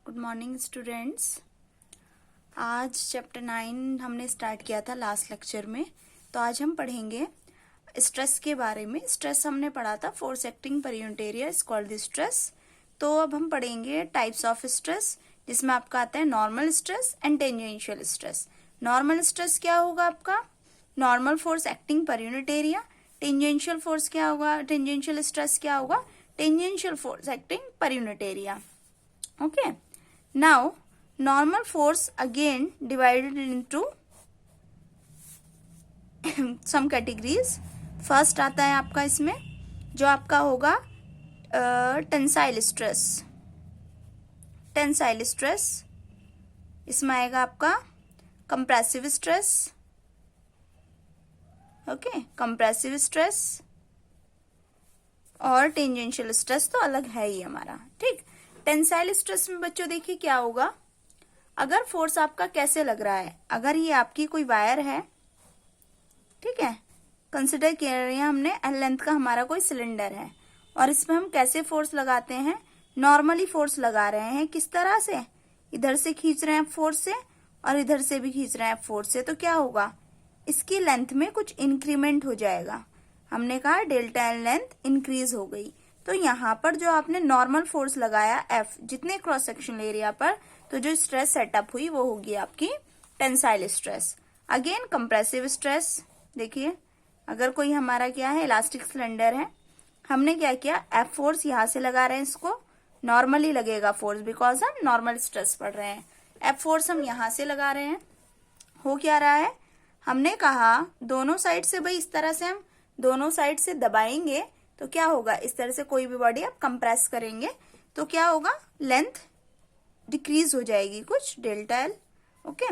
Good morning students. आज chapter 9 हमने start किया था लास्ट लेक्चर में। तो आज हम पढ़ेंगे स्ट्रेस के बारे में। स्ट्रेस हमने पढ़ा था, force acting per unit area is called the stress. तो अब हम पढ़ेंगे टाइप्स ऑफ स्ट्रेस, जिसमें आपका आता है normal stress and tangential stress. Normal stress क्या होगा आपका? Normal force acting per unit area. Tangential force क्या होगा? टेंजेंशियल स्ट्रेस क्या होगा? Tangential force acting per unit area. Okay, now normal force again divided into some categories. First आता है आपका इसमें जो आपका होगा टेंसाइल स्ट्रेस। टेंसाइल स्ट्रेस इसमें आएगा आपका compressive stress. Okay, compressive stress और टेंजेंशियल स्ट्रेस तो अलग है ही हमारा। ठीक, टेंसाइल स्ट्रेस में बच्चों देखिए क्या होगा। अगर फोर्स आपका कैसे लग रहा है, अगर ये आपकी कोई वायर है, ठीक है, कंसिडर किया रहे हैं हमने एल लेंथ का हमारा कोई सिलेंडर है और इसमें हम कैसे फोर्स लगाते हैं? नॉर्मली फोर्स लगा रहे हैं। किस तरह से? इधर से खींच रहे हैं फोर्स से और इधर से भी खींच रहे हैं फोर्स से। तो क्या होगा? इसकी लेंथ में कुछ इंक्रीमेंट हो जाएगा। हमने कहा डेल्टा एल लेंथ इंक्रीज हो गई। तो यहाँ पर जो आपने नॉर्मल फोर्स लगाया एफ जितने क्रॉस सेक्शनल एरिया पर, तो जो स्ट्रेस सेटअप हुई वो होगी आपकी tensile stress. Again compressive stress, देखिए अगर कोई हमारा क्या है इलास्टिक सिलेंडर है, हमने क्या किया, एफ फोर्स यहाँ से लगा रहे हैं, इसको नॉर्मली लगेगा फोर्स बिकॉज हम नॉर्मल स्ट्रेस पढ़ रहे हैं। एफ फोर्स हम यहाँ से लगा रहे हैं। हो क्या रहा है, हमने कहा दोनों साइड से, भाई इस तरह से हम दोनों साइड से दबाएंगे तो क्या होगा, इस तरह से कोई भी बॉडी आप कंप्रेस करेंगे तो क्या होगा, लेंथ डिक्रीज हो जाएगी कुछ, delta L. Okay,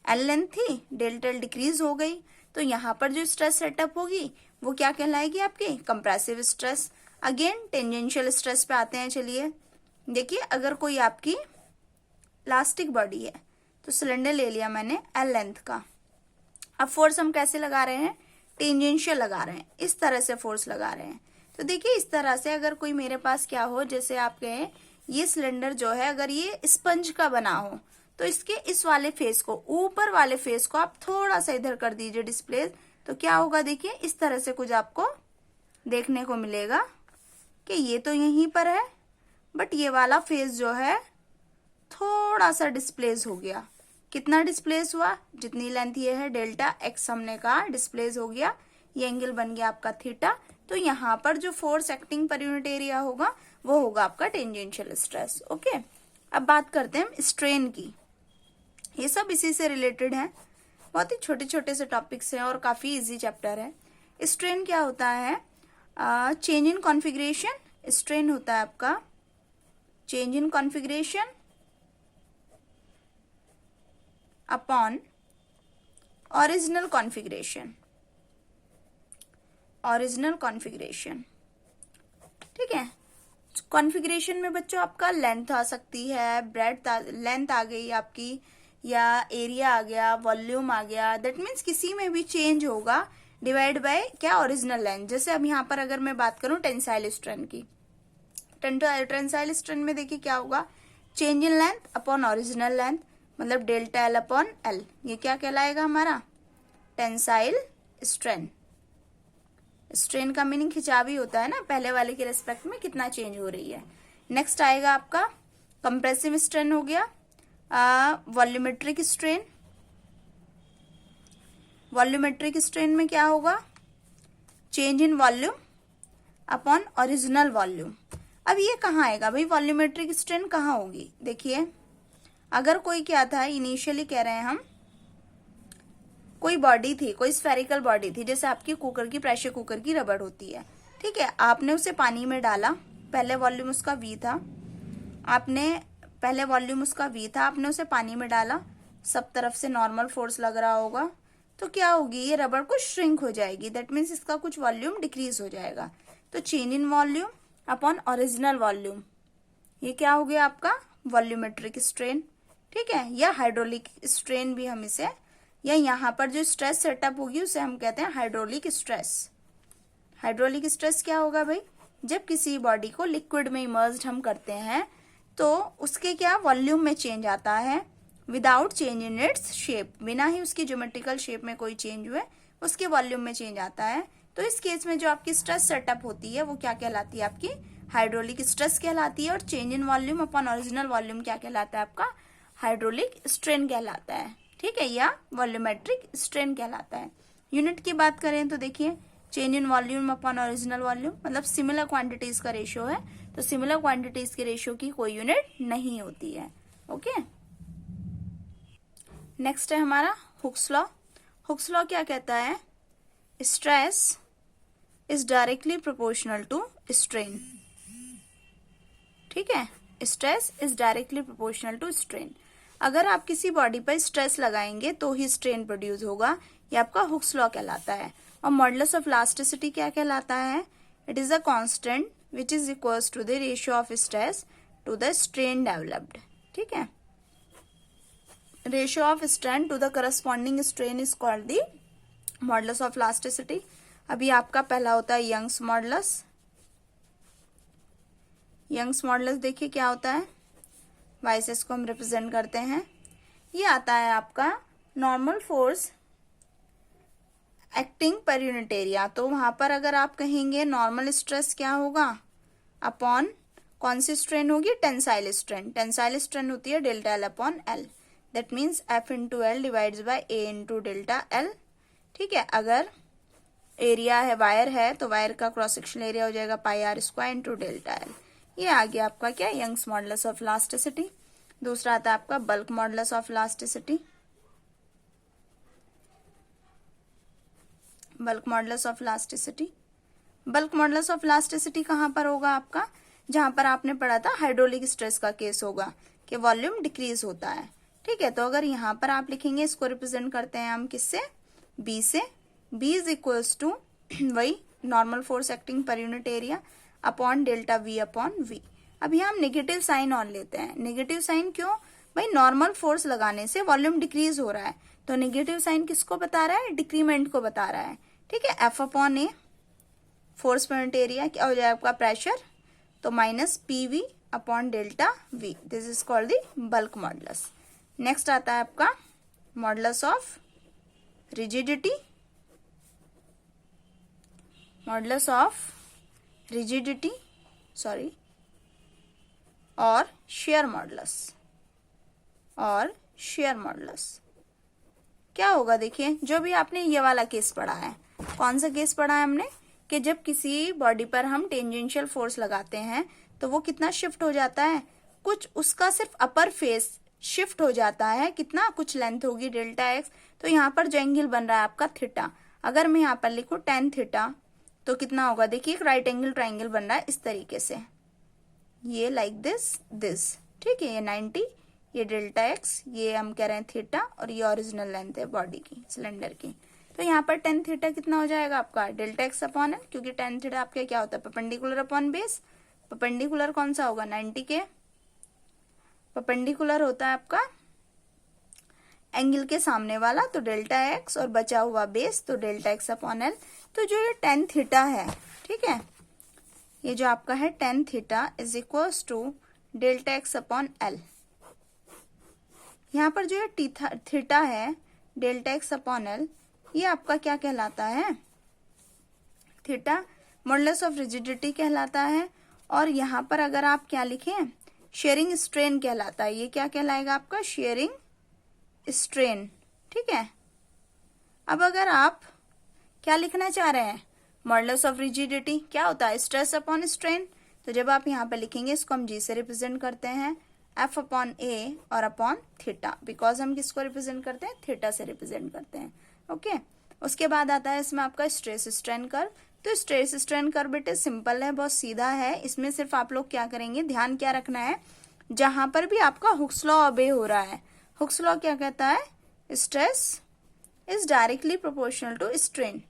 L length थी, डेल्टा एल डिक्रीज हो गई। तो यहाँ पर जो स्ट्रेस सेटअप होगी वो क्या कहलाएगी आपकी? Compressive stress. Again tangential stress पे आते हैं। चलिए देखिए, अगर कोई आपकी इलास्टिक बॉडी है तो सिलेंडर ले लिया मैंने एल लेंथ का। अब फोर्स हम कैसे लगा रहे हैं? टेंजेंशियल लगा रहे हैं, इस तरह से फोर्स लगा रहे हैं। तो देखिए इस तरह से अगर कोई मेरे पास क्या हो, जैसे आप कहें ये सिलेंडर जो है अगर ये स्पंज का बना हो तो इसके इस वाले फेस को, ऊपर वाले फेस को आप थोड़ा सा इधर कर दीजिए डिस्प्लेस, तो क्या होगा देखिए इस तरह से कुछ आपको देखने को मिलेगा कि ये तो यहीं पर है बट ये वाला फेस जो है थोड़ा सा डिस्प्लेस हो गया। कितना डिस्प्लेस हुआ? जितनी लेंथ ये है डेल्टा एक्स हमने कहा डिस्प्लेस हो गया, ये एंगल बन गया आपका थीटा। तो यहाँ पर जो force acting per unit area होगा वो होगा आपका टेंजेंशियल स्ट्रेस। ओके, अब बात करते हैं हम स्ट्रेन की। ये सब इसी से रिलेटेड है, बहुत ही छोटे छोटे से टॉपिक्स हैं और काफी इजी चैप्टर है। स्ट्रेन क्या होता है? Change in configuration. स्ट्रेन होता है आपका change in configuration upon original configuration. Original configuration, ठीक है। कॉन्फ़िगरेशन में बच्चों आपका लेंथ आ सकती है, ब्रेड्थ लेंथ आ गई आपकी, या एरिया आ गया, वॉल्यूम आ गया। दैट मीन्स किसी में भी चेंज होगा डिवाइड बाय क्या, ओरिजिनल लेंथ। जैसे अब यहाँ पर अगर मैं बात करूं टेंसाइल स्ट्रेन की, टेंसाइल स्ट्रेन में देखिए क्या होगा, change in length upon original length, मतलब डेल्टा एल अपॉन एल। ये क्या कहलाएगा हमारा? Tensile strain. स्ट्रेन का मीनिंग खिंचाव ही होता है ना, पहले वाले के रेस्पेक्ट में कितना चेंज हो रही है। नेक्स्ट आएगा आपका कंप्रेसिव स्ट्रेन हो गया, वॉल्यूमेट्रिक स्ट्रेन। वॉल्यूमेट्रिक स्ट्रेन में क्या होगा? Change in volume upon original volume. अब ये कहाँ आएगा भाई? वॉल्यूमेट्रिक स्ट्रेन कहाँ होगी? देखिए अगर कोई क्या था, इनिशियली कह रहे हैं हम, कोई बॉडी थी, कोई स्फेरिकल बॉडी थी, जैसे आपकी कुकर की, प्रेशर कुकर की रबड़ होती है, ठीक है। आपने उसे पानी में डाला, पहले वॉल्यूम उसका वी था, आपने उसे पानी में डाला, सब तरफ से नॉर्मल फोर्स लग रहा होगा, तो क्या होगी, ये रबड़ कुछ श्रिंक हो जाएगी। दैट मीन्स इसका कुछ वॉल्यूम डिक्रीज हो जाएगा। तो change in volume upon original volume, ये क्या हो गया आपका? वॉल्यूमेट्रिक स्ट्रेन, ठीक है, या हाइड्रोलिक स्ट्रेन भी हम इसे, या यहाँ पर जो स्ट्रेस सेटअप होगी उसे हम कहते हैं हाइड्रोलिक स्ट्रेस। हाइड्रोलिक स्ट्रेस क्या होगा भाई? जब किसी बॉडी को लिक्विड में इमर्ज्ड हम करते हैं तो उसके क्या वॉल्यूम में चेंज आता है without change in its shape, बिना ही उसकी ज्योमेट्रिकल शेप में कोई चेंज हुए उसके वॉल्यूम में चेंज आता है। तो इस केस में जो आपकी स्ट्रेस सेटअप होती है वो क्या कहलाती है, आपकी हाइड्रोलिक स्ट्रेस कहलाती है। और change in volume upon original volume क्या कहलाता है, आपका हाइड्रोलिक स्ट्रेन कहलाता है, ठीक है, या वॉल्यूमेट्रिक स्ट्रेन कहलाता है। यूनिट की बात करें तो देखिए change in volume upon original volume मतलब सिमिलर क्वांटिटीज का रेशियो है, तो सिमिलर क्वांटिटीज के रेशियो की कोई यूनिट नहीं होती है। ओके, नेक्स्ट है हमारा हुक्स लॉ। हुक्स लॉ क्या कहता है, stress is directly proportional to strain, ठीक है, stress is directly proportional to strain. अगर आप किसी बॉडी पर स्ट्रेस लगाएंगे तो ही स्ट्रेन प्रोड्यूस होगा, ये आपका हुक्स लॉ कहलाता है। और मॉडुलस ऑफ इलास्टिसिटी क्या कहलाता है, it is a constant which is equals to the ratio of stress to the strain developed, ठीक है। Ratio of strain to the corresponding strain is called the modulus of elasticity. अभी आपका पहला होता है यंग्स मॉडुलस। यंग्स मॉडुलस देखिए क्या होता है, वाई से इसको हम रिप्रेजेंट करते हैं। ये आता है आपका normal force acting per unit area. तो वहां पर अगर आप कहेंगे नॉर्मल स्ट्रेस क्या होगा अपॉन कौन सी स्ट्रेन होगी, टेंसाइल स्ट्रेन। टेंसाइल स्ट्रेन होती है delta L upon L, that means F into L divides bye A into delta L, ठीक है। अगर एरिया है वायर है तो वायर का क्रॉस सेक्शनल एरिया हो जाएगा pi r square into delta L. ये आ गया आपका क्या, यंग्स मॉडुलस ऑफ इलास्टिसिटी। दूसरा आता है आपका bulk modulus of elasticity. Bulk modulus of elasticity, bulk modulus of elasticity कहां पर होगा आपका, जहां पर आपने पढ़ा था हाइड्रोलिक स्ट्रेस का केस होगा कि वॉल्यूम डिक्रीज होता है, ठीक है। तो अगर यहाँ पर आप लिखेंगे, इसको रिप्रेजेंट करते हैं हम किससे, बी से। बी इज इक्वल्स टू वही normal force acting per unit area upon delta V upon V. अब यहाँ हम नेगेटिव साइन और लेते हैं। नेगेटिव साइन क्यों, भाई नॉर्मल फोर्स लगाने से वॉल्यूम डिक्रीज हो रहा है, तो नेगेटिव साइन किसको बता रहा है, डिक्रीमेंट को बता रहा है, ठीक है। एफ अपॉन ए फोर्स पर यूनिट एरिया क्या हो जाएगा आपका प्रेशर, तो minus P V upon delta we, this is called the bulk modulus. Next आता है आपका modulus of rigidity. Modulus of rigidity sorry और शेयर मॉडुलस, और शेयर मॉडुलस क्या होगा, देखिए जो भी आपने ये वाला केस पढ़ा है, कौन सा केस पढ़ा है हमने, कि जब किसी बॉडी पर हम टेंजेंशियल फोर्स लगाते हैं तो वो कितना शिफ्ट हो जाता है, कुछ उसका सिर्फ अपर फेस शिफ्ट हो जाता है, कितना, कुछ लेंथ होगी डेल्टा एक्स। तो यहाँ पर जो एंगल बन रहा है आपका थीटा, अगर मैं यहाँ पर लिखूं टेन थीटा तो कितना होगा, देखिए एक राइट एंगल ट्राइंगल बन रहा है इस तरीके से, ये लाइक दिस, ठीक है, ये 90, ये डेल्टा एक्स, ये हम कह रहे हैं थीटा, और ये ओरिजिनल लेंथ है बॉडी की, सिलेंडर की। तो यहाँ पर टेन थीटा कितना हो जाएगा आपका, डेल्टा एक्स अपॉन एल, क्योंकि टेन थीटा आपका क्या होता है, परपेंडिकुलर अपॉन बेस। परपेंडिकुलर कौन सा होगा, 90 के परपेंडिकुलर होता है आपका एंगल के सामने वाला, तो डेल्टा एक्स, और बचा हुआ बेस तो डेल्टा एक्स अपॉन एल। तो जो ये टेन थीटा है, ठीक है, ये जो आपका है tan theta is equals to delta x upon L. यहाँ पर जो ये थीटा है डेल्टा एक्स अपॉन एल, ये आपका क्या कहलाता है, थीटा मॉडुलस ऑफ रिजिडिटी कहलाता है। और यहाँ पर अगर आप क्या लिखें, शेयरिंग स्ट्रेन कहलाता है, ये क्या कहलाएगा आपका, शेयरिंग स्ट्रेन, ठीक है। अब अगर आप क्या लिखना चाह रहे हैं, मॉडुलस ऑफ रिजिडिटी क्या होता है, स्ट्रेस अपॉन स्ट्रेन। तो जब आप यहाँ पे लिखेंगे, इसको हम जी से रिप्रेजेंट करते हैं, एफ अपॉन ए और अपॉन थीटा, बिकॉज हम किसको रिप्रेजेंट करते हैं, थीटा से रिप्रेजेंट करते हैं, ओके। उसके बाद आता है इसमें आपका स्ट्रेस स्ट्रेन कर्व। तो स्ट्रेस स्ट्रेन कर्व बेटे सिंपल है, बहुत सीधा है। इसमें सिर्फ आप लोग क्या करेंगे, ध्यान क्या रखना है, जहां पर भी आपका हुक्स लॉ ओबे हो रहा है, हुक्स लॉ क्या कहता है, stress is directly proportional to strain.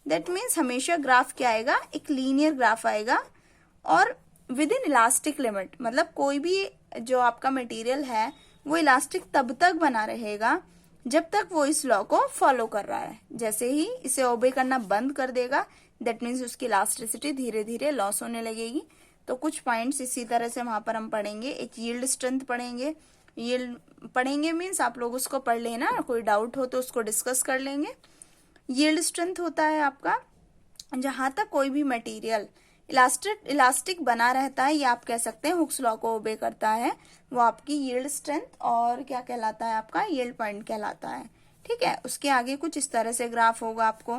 That means हमेशा ग्राफ क्या आएगा, एक लीनियर ग्राफ आएगा, और विद इन इलास्टिक लिमिट, मतलब कोई भी जो आपका मटेरियल है वो इलास्टिक तब तक बना रहेगा जब तक वो इस लॉ को फॉलो कर रहा है। जैसे ही इसे ओबे करना बंद कर देगा, दैट मीन्स उसकी इलास्टिसिटी धीरे धीरे लॉस होने लगेगी। तो कुछ पॉइंट्स इसी तरह से वहां पर हम पढ़ेंगे। एक यील्ड स्ट्रेंथ पढ़ेंगे, यील्ड पढ़ेंगे मीन्स आप लोग उसको पढ़ लेना, कोई डाउट हो तो उसको डिस्कस कर लेंगे। यील्ड स्ट्रेंथ होता है आपका जहां तक कोई भी मटेरियल इलास्टिक बना रहता है, या आप कह सकते हैं हुक्स लॉ को ओबे करता है, वो आपकी यील्ड स्ट्रेंथ और क्या कहलाता है, आपका यील्ड पॉइंट कहलाता है। ठीक है, उसके आगे कुछ इस तरह से ग्राफ होगा आपको,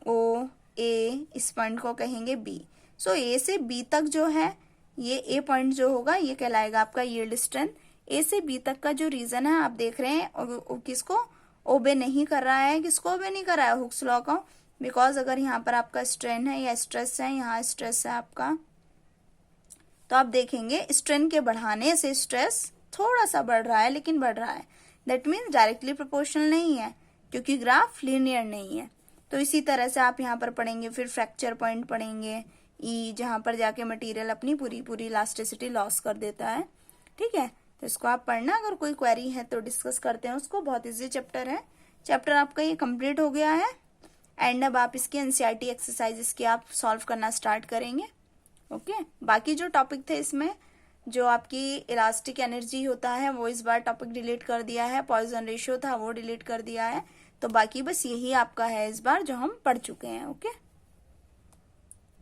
ओ ए, इस पॉइंट को कहेंगे बी। सो ए से बी तक जो है, ये ए पॉइंट जो होगा ये कहलाएगा आपका यील्ड स्ट्रेंथ। ए से बी तक का जो रीजन है आप देख रहे हैं, और किसको ओबे नहीं कर रहा है, किसको ओबे नहीं कर रहा है, हुक्स लॉ का। बिकॉज अगर यहाँ पर आपका स्ट्रेन है या स्ट्रेस है, यहाँ स्ट्रेस है आपका, तो आप देखेंगे स्ट्रेन के बढ़ाने से स्ट्रेस थोड़ा सा बढ़ रहा है, लेकिन बढ़ रहा है। दैट मीन्स डायरेक्टली प्रोपोर्शनल नहीं है, क्योंकि ग्राफ लीनियर नहीं है। तो इसी तरह से आप यहाँ पर पढ़ेंगे, फिर फ्रैक्चर पॉइंट पढ़ेंगे ई, जहां पर जाके मटेरियल अपनी पूरी इलास्टिसिटी लॉस कर देता है। ठीक है, तो इसको आप पढ़ना, अगर कोई क्वेरी है तो डिस्कस करते हैं उसको। बहुत इजी चैप्टर है, चैप्टर आपका ये कंप्लीट हो गया है। एंड अब आप इसके एनसीईआरटी एक्सरसाइजेस की आप सॉल्व करना स्टार्ट करेंगे। ओके, बाकी जो टॉपिक थे इसमें, जो आपकी इलास्टिक एनर्जी होता है वो इस बार टॉपिक डिलीट कर दिया है, पॉइजन रेशियो था वो डिलीट कर दिया है, तो बाकी बस यही आपका है इस बार जो हम पढ़ चुके हैं। ओके।